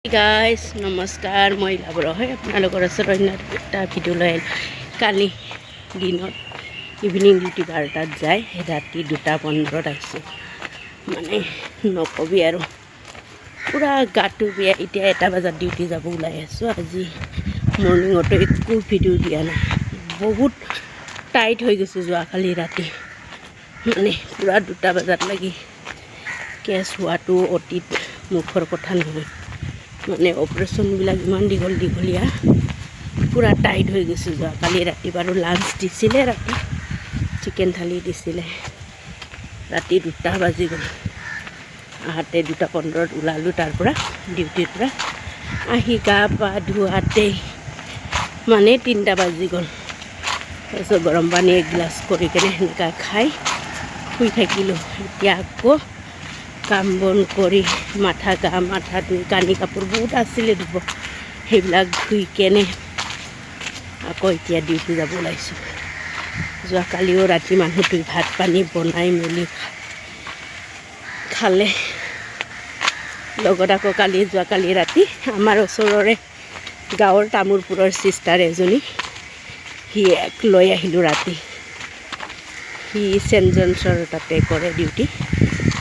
Guys নমস্কাৰ, মই লাভৰ হয় আপোনালোকৰ ওচৰত অন্য এটা ভিডিঅ' লৈ আহিলোঁ। কালি দিনত ইভিনিং ডিউটি 12টাত যায়, ৰাতি 2:15 আহিছোঁ। মানে নকবি আৰু পূৰা গাটো বেয়া। এতিয়া 1 বজাত ডিউটি যাব ওলাই আছোঁ। আজি মৰ্ণিঙতো একো ভিডিঅ' দিয়া নাই, বহুত টাইট হৈ গৈছোঁ যোৱাকালি ৰাতি। মানে পূৰা 2 বজাত লাগি কেছ হোৱাটো অতীত মুখৰ কথা নহয়। মানে অপাৰেশ্যনবিলাক ইমান দীঘলীয়া পূৰা টাইট হৈ গৈছে। যোৱাকালি ৰাতি বাৰু লাঞ্চ দিছিলে, ৰাতি চিকেন থালি দিছিলে। ৰাতি 2 বাজি গ'ল। আহাতে 2:15 ওলালোঁ তাৰ পৰা, ডিউটিৰ পৰা আহি গা পা ধোৱাতেই মানে 3টা বাজি গ'ল। তাৰপিছত গৰম পানী এগিলাচ কৰি কেনে সেনেকুৱা খাই শুই থাকিলোঁ। এতিয়া আকৌ কাম বন কৰি মাথা ধুই কানি কাপোৰ বহুত আছিলে ধুব, সেইবিলাক ধুই কেনে আকৌ এতিয়া ডিউটি যাব ওলাইছোঁ। যোৱাকালিও ৰাতি মানুহটোৱে ভাত পানী বনাই মেলি খালে। লগত আকৌ যোৱাকালি ৰাতি আমাৰ ওচৰৰে গাঁৱৰ তামোলপুৰৰ চিষ্টাৰ এজনী, সিয়াক লৈ আহিলোঁ ৰাতি। সি চেণ্ট জনছৰ তাতে কৰে ডিউটি।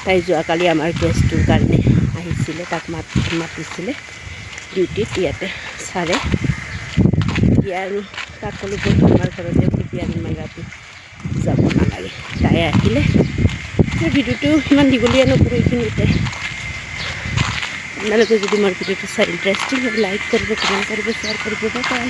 তাই যোৱাকালি আমাৰ কেছটোৰ কাৰণে আহিছিলে, তাক মাতিছিলে ডিউটিত ইয়াতে ছাৰে। এতিয়া আৰু তাক ক'লোঁ আমাৰ ঘৰতে তেতিয়া ইমান ৰাতি যাব নালাগে। তাই আহিলে ভিডিঅ'টো ইমান দীঘলীয়া নকৰোঁ এইখিনিতে। আপোনালোকে যদি মোৰ ভিডিঅ'টো চাই ইণ্টাৰেষ্টিং লাইক কৰিব, কমেণ্ট কৰিব, শ্বেয়াৰ কৰিব। বাই।